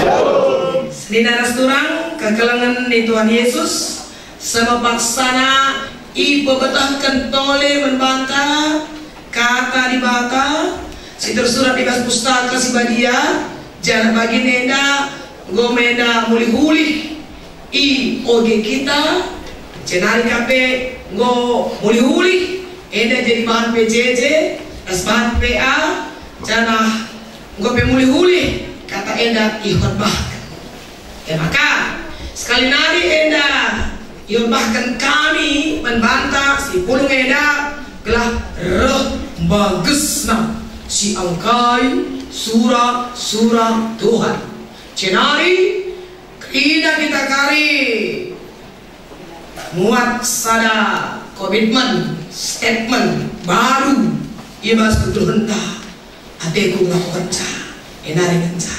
Saudara seturang kekelangan di Tuhan Yesus sama paksana ipebetahkan tole membantah kata dibata situr surat di pustaka si badia jangan bagi nenda gomenda muli-huli i oge kita cenari kape ngo muli-huli enda jadi bahan PJJ as bahan PA jana ngo pe muli-huli kata enda ihotbah. Ya maka sekali nari enda ihotbahkan kami membantah si pulung enda gelah roh bagesna si angkai surah Tuhan cenari ida kita kari muat sada komitmen statement baru ibas kutuhenta ateku melakukan enari kenca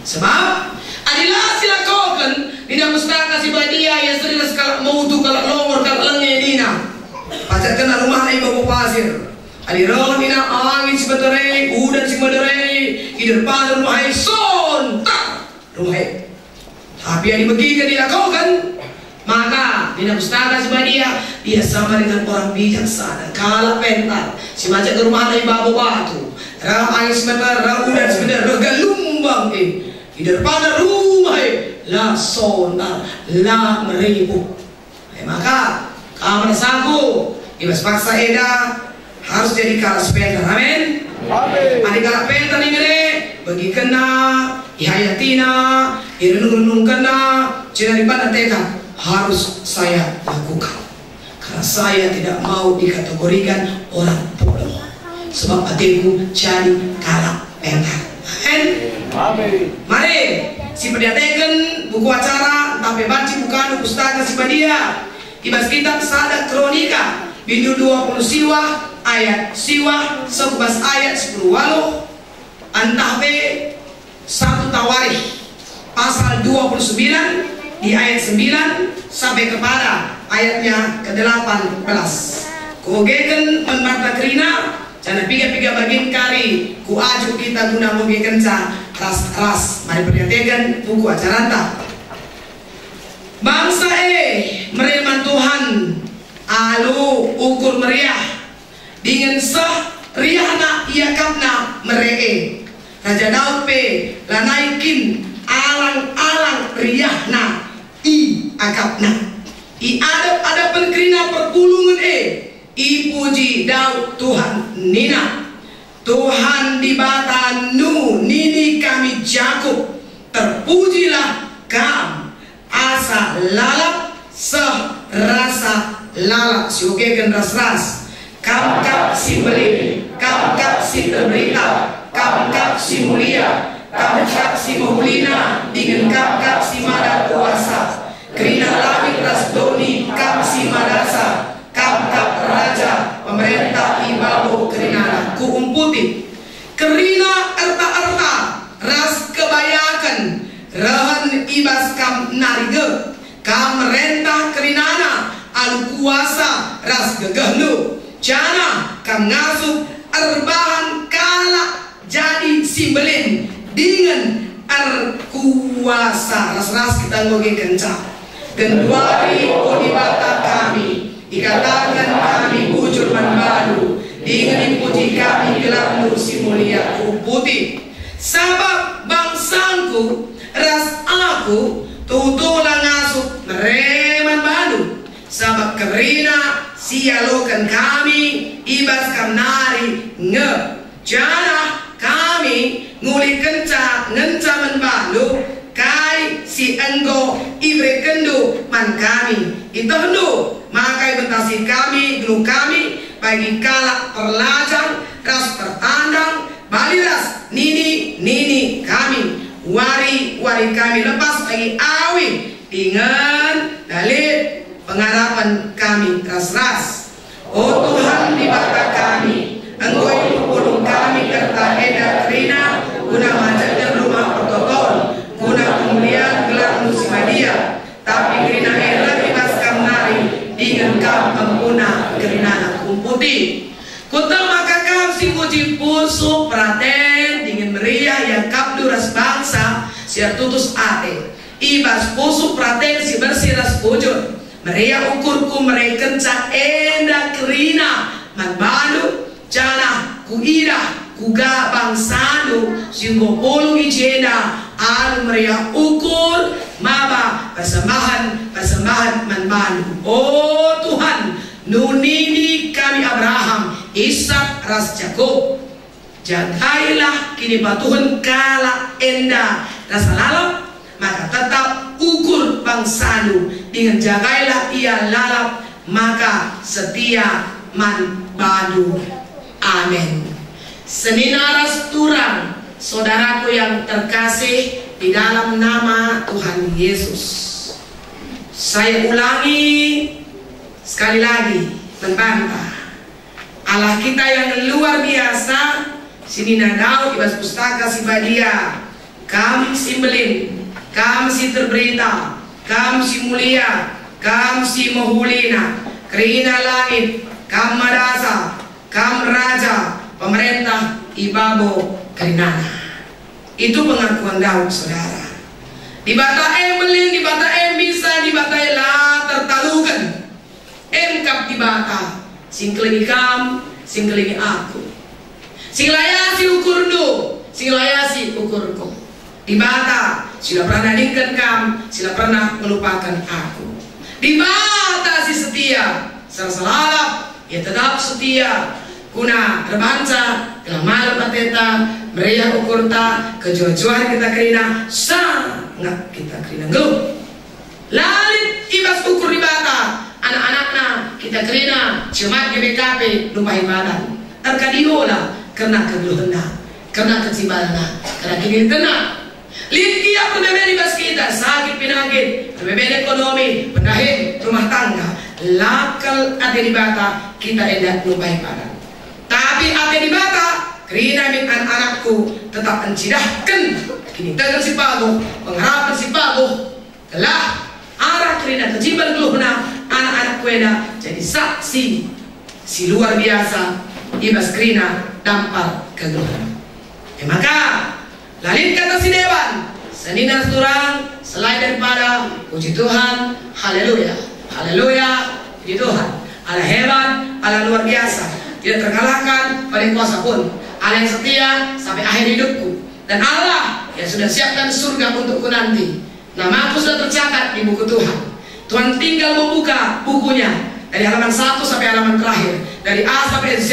sebab adilah silakokan tidak mustaka si badia yang sering sekali mau tu kalau longor kalau lenge dina pacar kena rumah naik bawa pasir adi roh dina angin si baterai udan si baterai di depan rumah son tak rumah tapi yang dibagikan dilakukan maka tidak mustaka si badia dia sama dengan orang bijaksana kalah pentar si macam ke rumah naik bawa batu roh angin si baterai roh udan si baterai roh galumbang di depan rumah la sonda la meribu maka kamar saku ibas paksa eda harus jadi kalah sepeda amin amin kalah penta nih mere bagi kena ihayatina irenung kena cina di pada tekad harus saya lakukan karena saya tidak mau dikategorikan orang bodoh sebab hatiku jadi kalah penta. Amin. Mari si pendidikan buku acara tapi baca bukan pustaka si badia ibas kitab sada kronika bidu 20 siwa ayat siwa 11 ayat 10 walu antah be 1 tawarikh pasal 29 di ayat 9 sampai kepada ayatnya ke-18 kuogeken membata kerina jangan piga-piga bagian kari ku aju kita guna moge kenca keras mari perhatikan buku acara anta bangsa mereman Tuhan alu ukur meriah dengan sah riahna iakapna meree Raja Daud pe lanaikin alang-alang riahna i akapna i adap kerina perpulungan ipuji Daud Tuhan nina Tuhan di bata nu nini kami Jakub terpujilah kam asa lalap serasa lalap siukekan ras kam si beli kam si terberita kam si mulia kam si muhlina dengan kam si mada kuasa kerina lagi ras doni kam si madasa kap raja pemerintah ibabu kerina kuumputi kerina erta ras kebayakan rahan ibas kam narige kam rentah kerinana alu kuasa ras gegahnu jana kam ngasup erbahan kala jadi simbelin dengan kuasa ras kita ngoge kenca genduari odibata kami dikatakan kami bujur manbalu dengan puji kami gelar si mulia putih sabab bangsangku ras aku tutulang ngasup mereman balu sabab kerina sialokan kami ibas kamnari nge jana kami nguli kenca menbalu kai si enggo ibre kendu man kami itu hendu maka ibentasi kami gelu kami bagi kalak perlajang ras tertandang baliras nini kami wari kami lepas bagi awi dengan dalil pengharapan kami ras oh Tuhan di bata kami engkau itu pulung kami kerta eda kerina guna majalah rumah protokol guna kemuliaan gelar musimadia tapi kerina era ibas kamnari dengan kam pengguna kerina kumputi kutal maka kam si puji pusu praten dengan meriah yang kapduras bangsa siar tutus ate ibas pusuk praten si bersiras bujur meria ukurku mereka kenca enda kerina man balu jana ku ida kuga bangsanu singgo polu ijena anu meria ukur maba persembahan man balu. Oh Tuhan, nunini kami Abraham, Ishak ras Jakob, jagailah kini batuhan kala enda rasa lalap, maka tetap ukur bangsanu dengan jagailah ia lalap, maka setia man badu. Amin. Seninaras turang, saudaraku yang terkasih di dalam nama Tuhan Yesus, saya ulangi sekali lagi membantah Allah kita yang luar biasa. Sini nadau ibas pustaka si badia, kam si belin, kam si terberita, kam si mulia, kam si mohulina, kerina langit, kam madasa, kam raja, pemerintah ibabo kerinana. Itu pengakuan Daud, saudara. Di bata belin, di bata bisa, di bata la tertalukan. Kap di bata, singkelingi kam, singkelingi aku. Singlayasi ukurdu, singlayasi ukurku. Di bata, sila pernah ningkan kam, sila pernah melupakan aku. Di bata si setia, selasalap, ya tetap setia. Kuna terbanca, kelah malam ateta, meriah ukurta, kejujuan kita kerina, sangat kita kerina geluh. Lalit ibas ukur di bata, anak-anakna kita kerina, cemat GBKP, lupa ibadah. Terkadiola, karena kegeluhna, karena kecibalna, karena kini kena. Lihat perbedaan ibas kita, sakit penyakit, perbedaan ekonomi, pendahit, rumah tangga, lakal ada di bata, kita hendak lupa ibadah. Tapi ada di bata, kerina min anakku tetap mencidahkan. Kini tegar si pago, pengharapan si pago, kelah arah kerina kecibal geluhna, anak-anak kuena jadi saksi si luar biasa ibas kerina dampar kegeluhan. Maka lalit kata si dewan, senina turang selain daripada puji Tuhan, haleluya, haleluya, puji Tuhan, Allah hebat, Allah luar biasa. Tidak terkalahkan pada kuasa pun. Allah yang setia sampai akhir hidupku. Dan Allah yang sudah siapkan surga untukku nanti. Namaku sudah tercatat di buku Tuhan. Tuhan tinggal membuka bukunya dari halaman 1 sampai halaman terakhir, dari A sampai Z.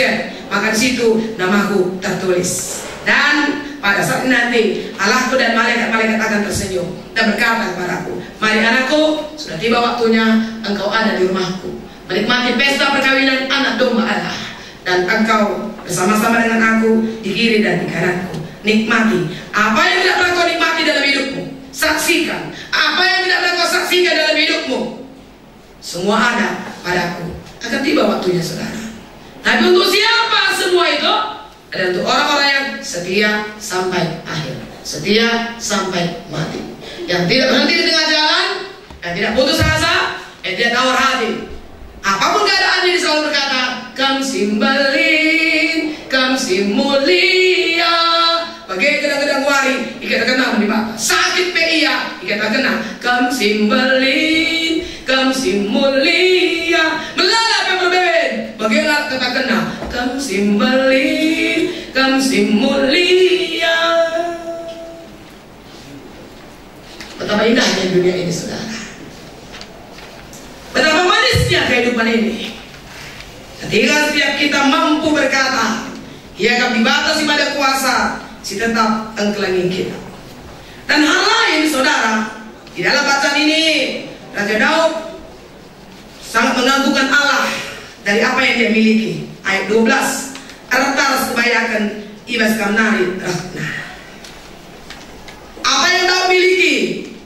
Maka di situ namaku tertulis. Dan pada saat nanti Allahku dan malaikat-malaikat akan tersenyum dan berkata kepadaku, mari anakku, sudah tiba waktunya engkau ada di rumahku, menikmati pesta perkawinan anak domba Allah. Dan engkau bersama-sama dengan aku di kiri dan di kananku. Nikmati apa yang tidak pernah kau nikmati dalam hidupmu. Saksikan apa yang tidak pernah kau saksikan dalam hidupmu. Semua ada padaku. Akan tiba waktunya, saudara. Tapi untuk siapa semua itu? Ada untuk orang-orang yang setia sampai akhir, setia sampai mati, yang tidak berhenti di tengah jalan, yang tidak putus asa, yang tidak tawar hati. Apapun keadaan, dia selalu berkata, kam simbalin, kam simulia. Bagai gedang-gedang wari, ikat kenal di bawah. Sakit PIA, ikat kenal. Kam simbalin, kam simulia. Melalap yang berbeda, bagai kata kenal. Kam simbalin, kam simulia. Betapa indahnya dunia ini, saudara. Betapa manisnya kehidupan ini. Ketika setiap kita mampu berkata, ia akan dibatasi pada kuasa, si tetap engkelangi kita. Dan hal lain, saudara, di dalam bacaan ini Raja Daud sangat mengagungkan Allah dari apa yang dia miliki. Ayat 12, artar sebayakan ibas kamnari rahna. Apa yang Daud miliki,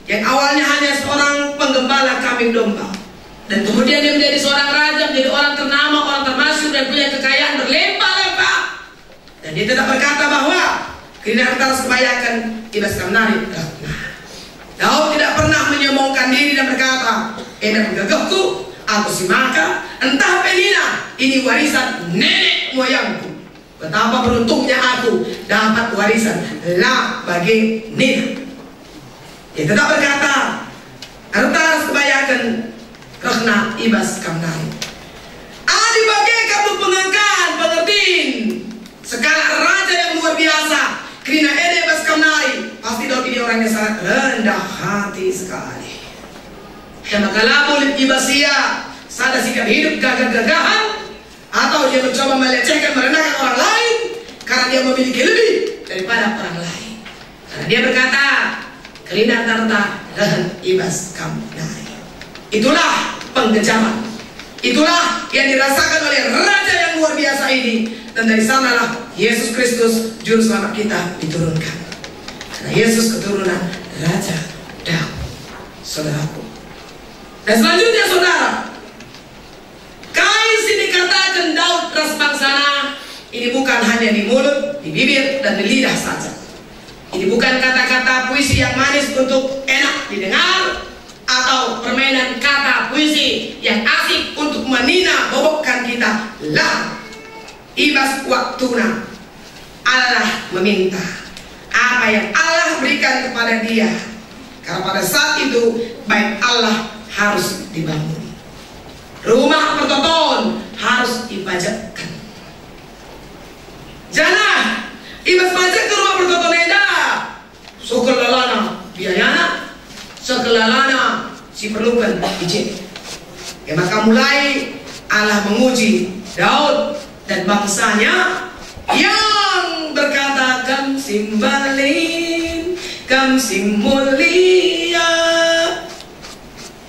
yang awalnya hanya seorang penggembala kambing domba, dan kemudian dia menjadi seorang raja, menjadi orang ternama, orang termasyhur, dan punya kekayaan berlimpah-limpah. Dan dia tetap berkata bahwa kerina harta sebayakan ibas kamnari. Daud tidak pernah menyombongkan diri dan berkata, enak gagahku, aku si maka, entah pelina, ini warisan nenek moyangku. Betapa beruntungnya aku dapat warisan lah bagi nenek. Ia tetap berkata, harta harus kebayakan rehna ibas kamnari. Adi bagai kamu pengangkat pengertiin skala raja yang luar biasa. Kerana ede ibas kamnari pasti dok ini orangnya sangat rendah hati sekali. Maka lamun ibasia sada sikap hidup gagah-gagahan, atau dia mencoba melecehkan, merendahkan orang lain karena dia memiliki lebih daripada orang lain. Karena dia berkata, kelina tarta dan ibas kamnari. Itulah pengkejaman. Itulah yang dirasakan oleh raja yang luar biasa ini. Dan dari sanalah Yesus Kristus juru selamat kita diturunkan. Karena Yesus keturunan Raja Daud, saudaraku. Dan selanjutnya saudara, kais ini dikatakan Daud ras bangsana. Ini bukan hanya di mulut, di bibir, dan di lidah saja. Ini bukan kata-kata puisi yang manis untuk enak didengar, atau permainan kata puisi yang asik untuk menina bobokkan kita. Lah, ibas waktuna Allah meminta apa yang Allah berikan kepada dia. Karena pada saat itu baik Allah harus dibangun, rumah pertoton harus dipajakkan. Jangan ibas pajak ke rumah pertoton eda sekelalana biayana, sekelalana si perlukan izin. Ya, maka mulai Allah menguji Daud dan bangsanya yang berkata kam simbalin, kam simulia.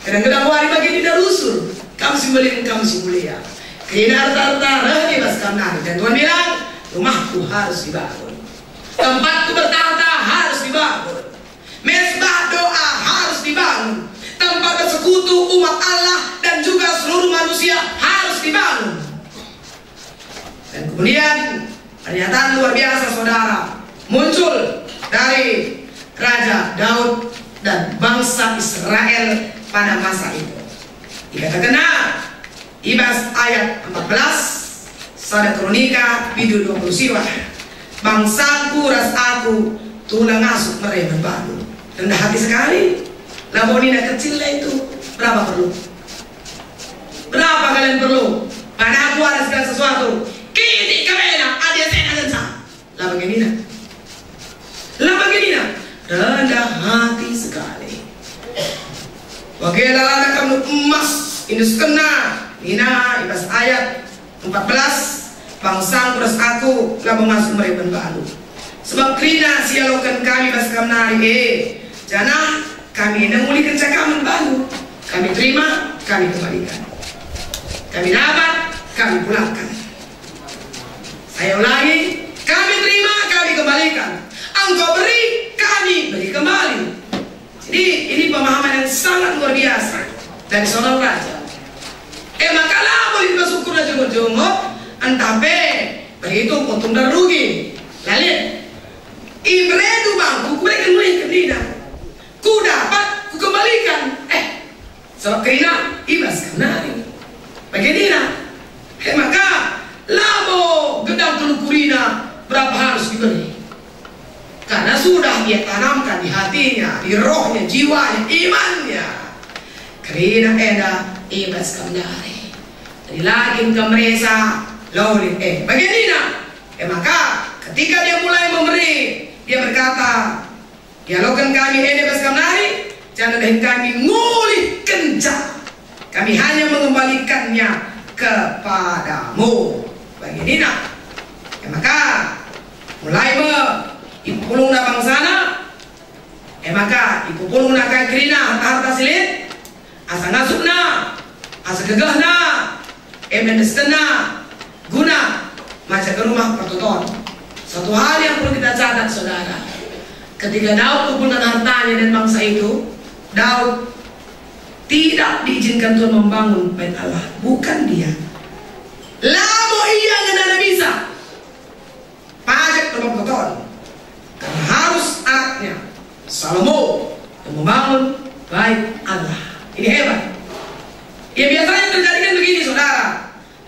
Kadang-kadang wari bagi tidak usul kam simbalin, kam simulia. Kena harta-harta rani bas kamnari. Dan Tuhan bilang, rumahku harus dibangun, tempatku bertahta harus dibangun, mesbah doa harus dibangun, tempat bersekutu umat Allah dan juga seluruh manusia harus dibangun. Dan kemudian pernyataan luar biasa saudara muncul dari Raja Daud dan bangsa Israel pada masa itu. Dikatakan ibas ayat 14 Sada Kronika video 20 siwa. Bangsaku ras aku tulang asuk mereka baru. Rendah hati sekali. Labonina kecil itu berapa perlu? Berapa kalian perlu? Pada aku ada segala sesuatu. Kiti kamera ada saya nanti. Lah begini. Rendah hati sekali. Bagaimana kamu emas ini kena. Nina ibas ayat 14 bangsa beras aku lah masuk mereka baru. Sebab kerina sialokan kami bas kamnari jana kami nemuli kencakaman baru. Kami terima, kami kembalikan. Kami dapat, kami pulangkan. Saya ulangi, kami terima, kami kembalikan. Engkau beri, kami beri kembali. Jadi ini pemahaman yang sangat luar biasa dari seorang raja. Maka lah boleh bersyukur aja jenggot, entape berhitung untung dan rugi. Lalu, ibredu bang, ku berikan mulai ke tidak. Ku dapat, ku kembalikan. Sebab kerina ibas kamnari. Bagaimana? Maka labo gedang teluk kurina berapa harus diberi? Karena sudah dia tanamkan di hatinya, di rohnya, jiwanya, imannya. Kerina eda ibas kamnari. Dari lagi ke meresa laulin bagaimana? Maka ketika dia mulai memberi, dia berkata, dialogkan kami ibas kamnari, jangan dengan kami ngulih kencang. Kami hanya mengembalikannya kepadamu. Bagaimana? Maka mulai ipulung na bangsana, maka ipulung na kay kerina harta silit, asa ngasuk na, asa gegah na, mendeskan na, guna masuk ke rumah pertoton. Satu hal yang perlu kita catat saudara, ketika Daud kumpulkan hartanya dan bangsa itu, Daud tidak diizinkan Tuhan membangun bait Allah, bukan dia. Lamo iya nggak bisa pajak rumah pertoton, karena harus anaknya Salomo yang membangun bait Allah. Ini hebat. Ya biasanya terjadi kan begini saudara,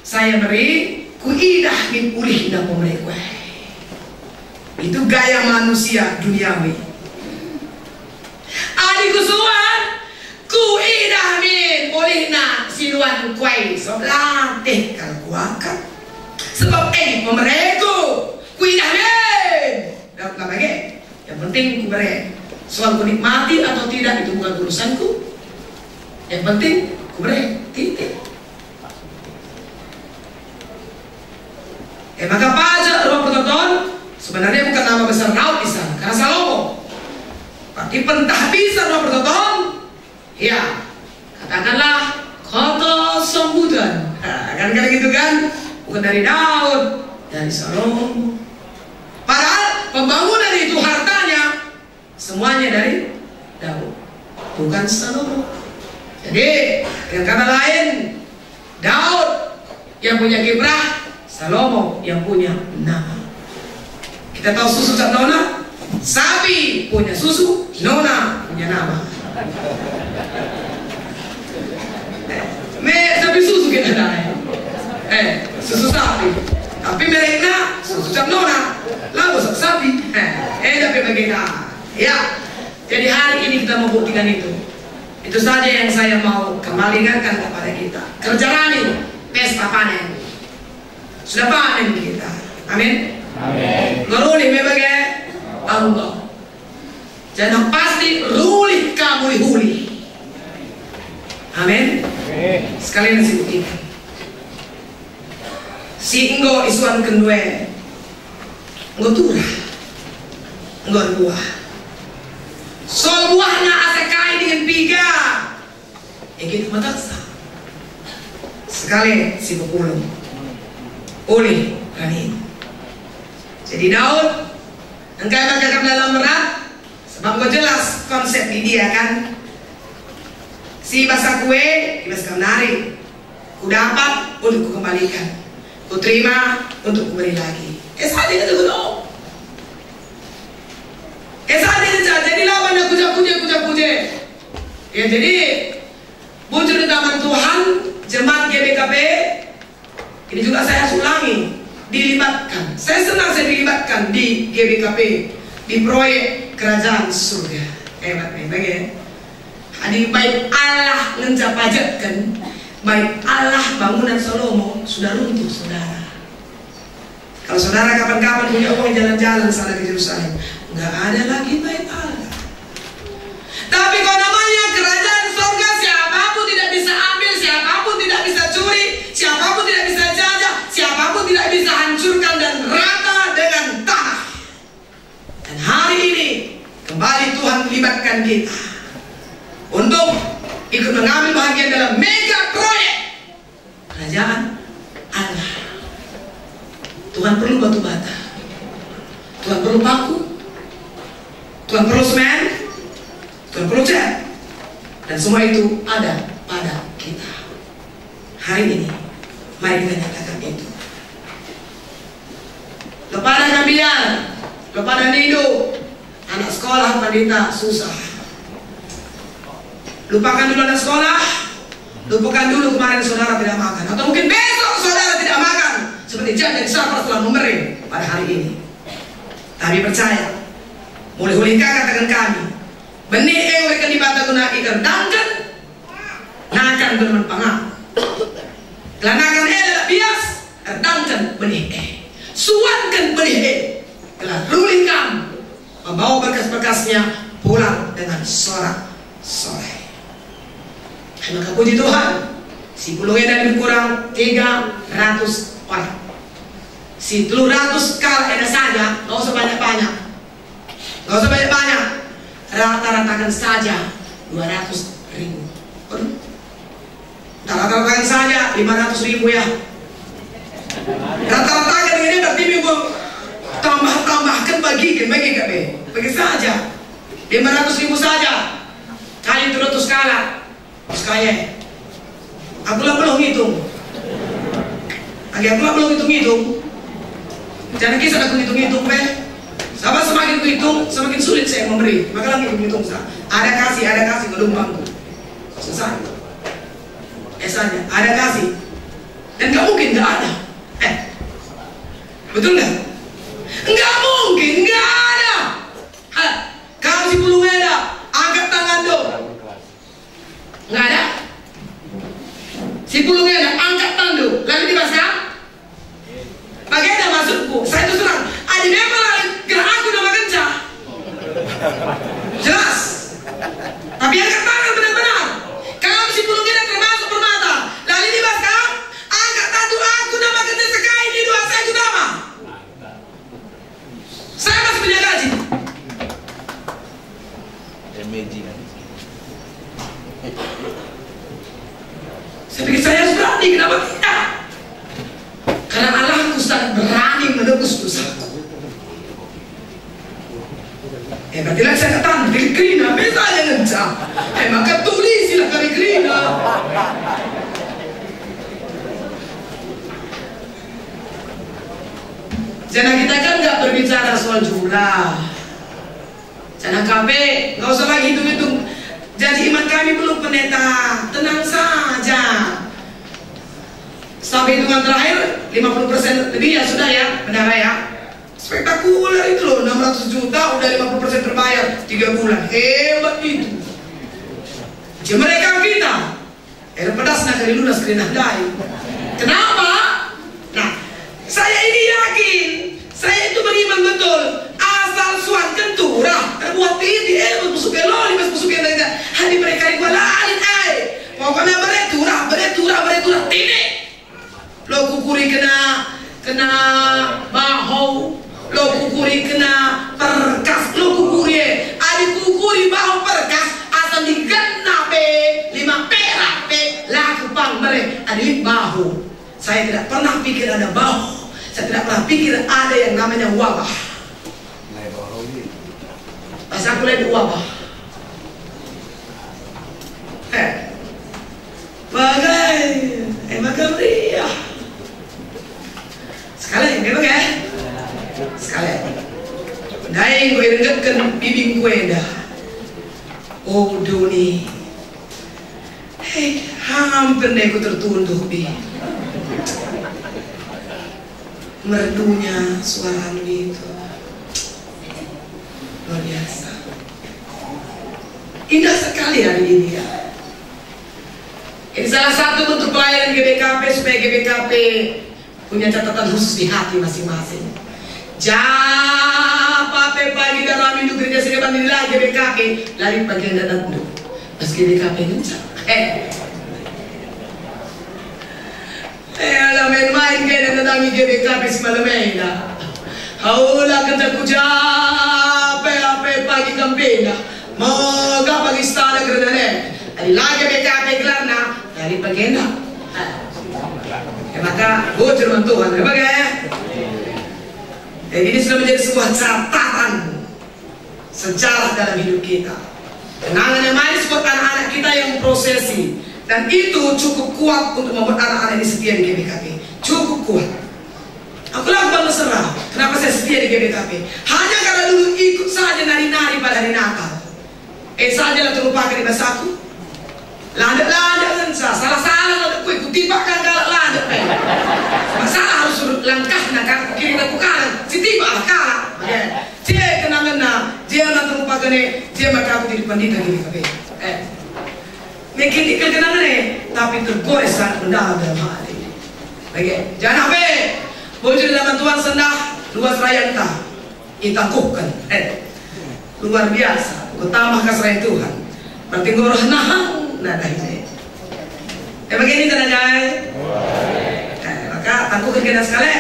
saya beri kuidah min pulih dan pemerikwe. Itu gaya manusia duniawi. sinuan kuai latih kalau kuakan sebab pemereko kuinah dapat lagi. Yang penting ku beri soal ku nikmati atau tidak itu bukan urusanku. Yang penting ku beri titik. Maka pajak rumah pertonton sebenarnya bukan nama besar laut di sana karena Salomo. Tapi pentahbisan rumah pertonton, ya katakanlah kota sambutan, kan gitu kan, bukan dari Daud, dari Salomo. Padahal pembangunan itu hartanya semuanya dari Daud, bukan Salomo. Jadi dengan kata lain, Daud yang punya kiprah, Salomo yang punya nama. Kita tahu susu tak nona, sapi punya susu, nona punya nama. Sapi susu kita dah. Susu sapi. Tapi mereka susu tak nona, lalu sapi. Tapi bagaimana? Ya. Jadi hari ini kita mau buktikan itu. Itu saja yang saya mau kembali ingatkan kepada kita. Kerja rani, pesta panen. Sudah panen kita. Amin. Amin. Ngerulih membagai Allah. Jangan pasti rulih kamu dihuli. Amin. Sekalian sibuk ini. Si enggo isuan kendue, enggo turah, enggo buah. Soal buahnya asekai dengan piga. Kita mataksa. Sekali sibuk ulung. Uli rani. Jadi Daud engkau bercakap dalam berat sebab kau jelas konsep di dia kan. Si bahasa kue dibahas nari. Ku dapat untuk ku kembalikan. Ku terima untuk ku beri lagi. Saat ini dulu. Saat ini jadi lawan kuja. Ya jadi muncul di taman Tuhan jemaat GBKP. Ini juga saya ulangi, dilibatkan. Saya senang saya dilibatkan di GBKP, di proyek kerajaan surga. Hebat nih, bagian. Hadi baik Allah ngencapajatkan, baik Allah bangunan Salomo sudah runtuh, saudara. Kalau saudara kapan-kapan punya uang jalan-jalan sana ke Yerusalem, nggak ada lagi baik Allah. Tapi kalau namanya kerajaan surga, siapapun tidak bisa ambil, siapapun tidak bisa curi, siapapun tidak bisa jajah, siapapun tidak bisa hancurkan dan rata dengan tanah. Dan hari ini kembali Tuhan melibatkan kita untuk ikut mengambil bagian dalam mega proyek kerajaan Allah. Tuhan perlu batu bata, Tuhan perlu paku, Tuhan perlu semen, Tuhan perlu cat, dan semua itu ada pada kita. Hari ini mari kita nyatakan itu. Kepada Nabian, kepada Nido, anak sekolah pendeta susah. Lupakan dulu anak sekolah, lupakan dulu kemarin saudara tidak makan, atau mungkin besok saudara tidak makan, seperti janji sahabat telah memberi pada hari ini. Tapi percaya, mulai katakan kami, benih ewe kan dibata guna ikan dangkan, nakan bermanfaat. Kelanakan adalah bias, erdangkan benih suankan benih telah rulingkan, membawa berkas-berkasnya pulang dengan sorak-sorai. Maka puji Tuhan, si pulungnya dan kurang 300 orang. Si 300 kal ada saja, nggak usah banyak-banyak, nggak usah banyak-banyak. Rata-ratakan saja 200.000. Rata-ratakan saja 500.000 ya. Rata-ratakan ini berarti minggu tambahkan bagi saja 500.000 saja kali 200 kala. Sekaya aku lah belum hitung. Aku lah belum hitung. Jangan kisah aku hitung-hitung Sahabat semakin hitung semakin sulit saya memberi. Maka lagi hitung sah. Ada kasih gelombangku. Selesai. Saja ada kasih. Dan gak mungkin gak ada. Betul gak? Gak mungkin gak ada. Kalau si pulung ada, angkat tangan dong. Nggak ada. Saya pikir saya berani, kenapa tidak? Karena Allahku sangat berani menebus dosaku. Berarti lah saya katakan Krina, misalnya ngencang. Maka tulisilah kali Krina. Jangan kita kan nggak berbicara soal jumlah. Jangan KP, nggak usah lagi hitung-hitung. Jadi iman kami belum pendeta, tenang saja. Sampai hitungan terakhir 50% lebih ya sudah ya, benar ya. Spektakuler itu loh, 600 juta udah 50% terbayar 3 bulan, hebat itu. Cuma mereka kita, air pedas nak dari lunas kena dai. Kenapa? Nah, saya ini yakin, saya itu beriman betul. Asal suan kentura, buat ini, busuk eloli, busuk eloli. Hadi mereka itu lain, pokoknya beretura, ini. Lo kukuri kena bahu, lo kukuri kena perkas, lo kukuri, adik kukuri bahu perkas, asal digena 5 perak laku pang mere, adik bahu. Saya tidak pernah pikir ada bahu, saya tidak pernah pikir ada yang namanya wabah. Pas aku lihat wabah, bagai meriah. Sekali, memang ya? Sekali. Dai gue rengetkan bibing gue dah. Oh Doni, hampir deh gue tertunduk bi. Merdunya suara itu luar biasa. Indah sekali hari ini ya. Ini salah satu bentuk pelayanan GBKP supaya GBKP punya catatan khusus di hati masing-masing. Japa pagi dalam hidup gereja Sedia Bandila GBKP lari bagian datang dulu. Pas GBKP ngencang. Alah main-main kayak datangi GBKP semalam dah. Haulah kata ku japa pagi kampenya. Moga pagi istana gereja Ari lagi GBKP gelarna lari bagian dah. Maka bocor Tuhan, ini sudah menjadi sebuah catatan sejarah dalam hidup kita. Kenangan yang manis buat anak-anak kita yang prosesi, dan itu cukup kuat untuk membuat anak-anak ini setia di GBKP. Cukup kuat. Aku lakukan berserah. Kenapa saya setia di GBKP? Hanya karena dulu ikut saja nari-nari pada hari Natal. Sajalah terlupakan di basaku. Landak kan salah aku tibakan galak landak masalah harus langkah nak kiri aku kanan si tiba kalah dia kenangan dia nak terlupakan dia maka aku jadi pandita gini kape mungkin kenangan tapi tergores sangat mendalam dalam hati. Jangan apa bocor dalam Tuhan sendah luas rayanta itangkuhkan luar biasa ku tambah kasih Tuhan berarti ngoroh nahang nada ini. Begini tenaganya. Maka tangguhkan kita sekali.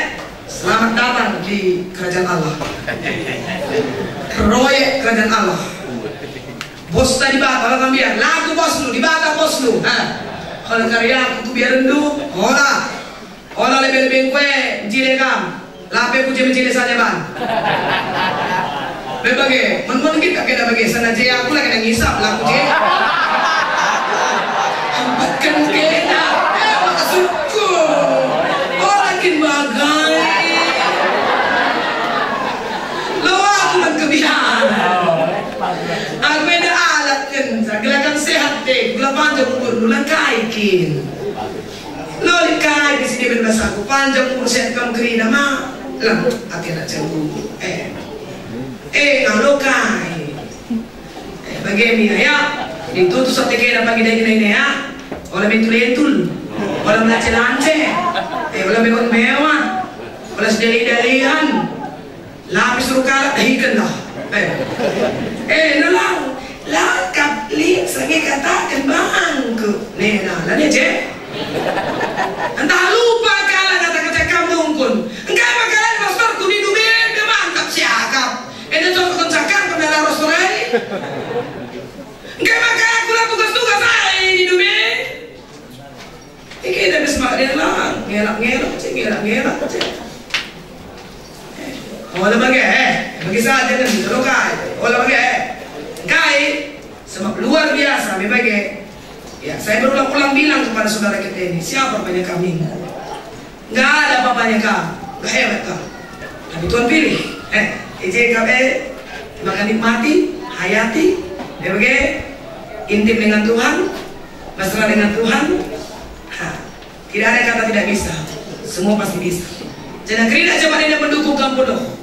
Selamat datang di kerajaan Allah. Proyek kerajaan Allah. Bos tadi bata, orang biar lagu bos lu, dibata bos lu. Kalau karya aku biar rendu, olah lebih kue, jile kam, lape ku jile saja ban. Berbagai, men kita kena bagi sana jaya aku lagi ngisap lagu jile. Bukan kena, maksudku orang bagai lo aku kan kebiasaan aku ada alat kan gerakan sehat deh gula panjang umur bulan kaikin lo likai di sini berbahasa aku panjang umur sehat kamu kerina mah lah hati nak cemburu lo kai bagaimana ya itu tuh sate kena pagi dari ya oleh bentul-bentul, oleh melance-lance, oleh mewah-mewah, oleh sedali-dalian, lapis rukalat dahikan lah. Nalang, lengkap lihat sange katakan bangku, nena, lani je. Entah lupa kala kata-kata kamu pun, enggak bakalan pastor ku di dunia mantap siakap. Ini contoh cakap kebelah restoran. Olah bagi saja kan kalau olah kai sebab luar biasa memang ya, saya berulang-ulang bilang kepada saudara kita ini, siapa banyak kami? Nggak ada apa-apanya kau, nggak hebat kau. Tapi Tuhan pilih, EJKB, maka nikmati, hayati, intim dengan Tuhan, mesra dengan Tuhan. Tidak ada kata tidak bisa, semua pasti bisa. Jangan kerja cepat ini mendukung kamu penuh.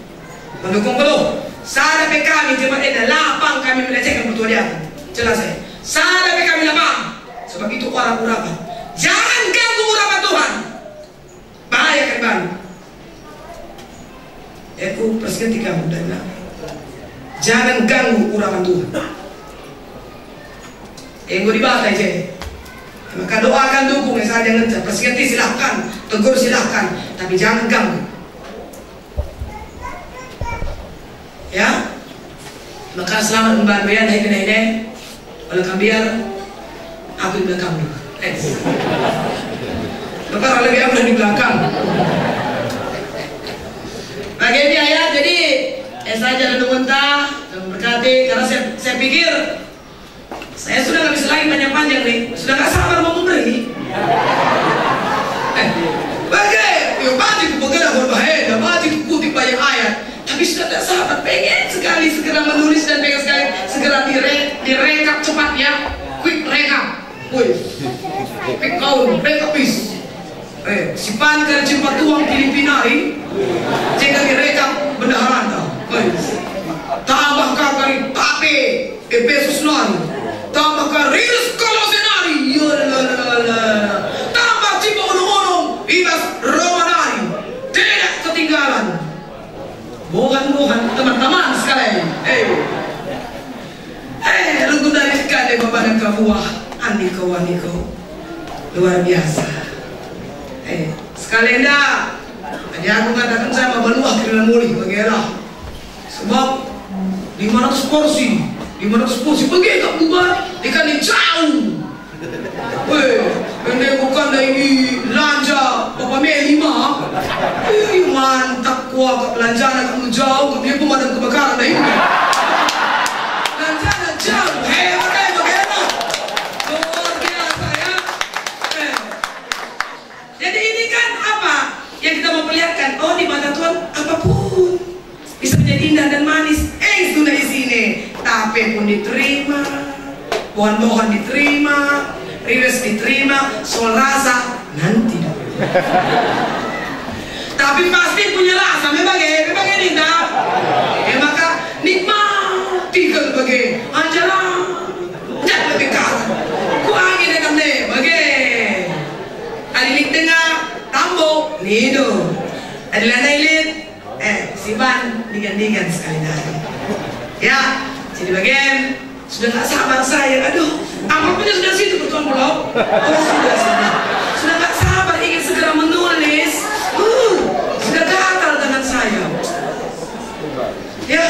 Sada pe kami cepat ini lapang kami melecehkan betul dia. Jelas saya. Sada pe kami lapang. Sebab itu orang urapan. Jangan ganggu urapan Tuhan. Bahaya kan bang. Aku presiden kamu dan jangan ganggu urapan Tuhan. Gue dibata aja. Maka doakan dukung ya saja ngejar. Presiden silahkan, tegur silahkan, tapi jangan ganggu. Ya. Maka selamat membantu ya naik ini. Oleh kambiar aku di belakang nih. Maka lebih aku di belakang. Bagian dia ya, jadi saja renung mentah, berkati karena saya pikir saya sudah nggak bisa lagi panjang-panjang nih, sudah nggak sabar mau memberi. Bagai, mati ku bergerak berbahaya, mati ku kutip banyak ayat, tapi sudah tidak sabar, pengen sekali segera menulis dan pengen sekali segera direkap cepat ya, quick rekap. Quick count, rekap bis. Si pan kerja patuang Filipina ini, jika direkap bendaharaan tau. Tambah kari tape, Efesus 9. Tambah kari Kolosenari, tambah cipa unung-unung, ibas Romanari. Tidak ketinggalan. Bohan-bohan teman-teman sekalian. Lagu dari sekali bapak kabuah, Andiko luar biasa. Sekalian dah, jadi aku katakan saya mau beluah kiriman muli bagilah. Sebab 500 porsi bagi tak buat ikan ini jauh. Ini bukan dari belanja Bapak Mei 5. Mantap kuah belanjaan kamu jauh, dia pemadam kebakaran dari ini. Belanjaan jauh, hebat bagaimana? Luar biasa ya. Jadi ini kan apa yang kita mau perlihatkan? Oh, di mata Tuhan apapun bisa menjadi indah dan manis. Sudah di sini, tape pun diterima, pohon-pohon diterima, riwes diterima, soal rasa nanti. Tapi pasti punya rasa, memang ini dah. Maka nikmati kalau bagai anjalan, jangan lebih kalah. Kuangin dengan deh, bagai. Adilik tengah, tambo, nido. Adilah nailit, siban digan-digan sekali dari. Ya, jadi bagian sudah nggak sabar saya. Aduh, apapun yang sudah situ bertolong. Sudah nggak sabar ingin segera menulis. Sudah gatal dengan saya. Ya,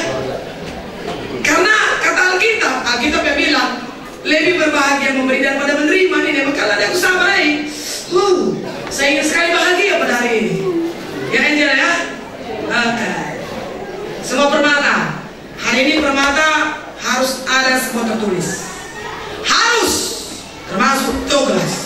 karena kata Alkitab yang bilang lebih berbahagia memberi daripada menerima ini. Maka ada aku sabar ini. Saya ingin sekali bahagia pada hari ini. Ya Angel ya. Oke. Semua permata. Hari ini permata harus ada semua tertulis. Harus. Termasuk Douglas.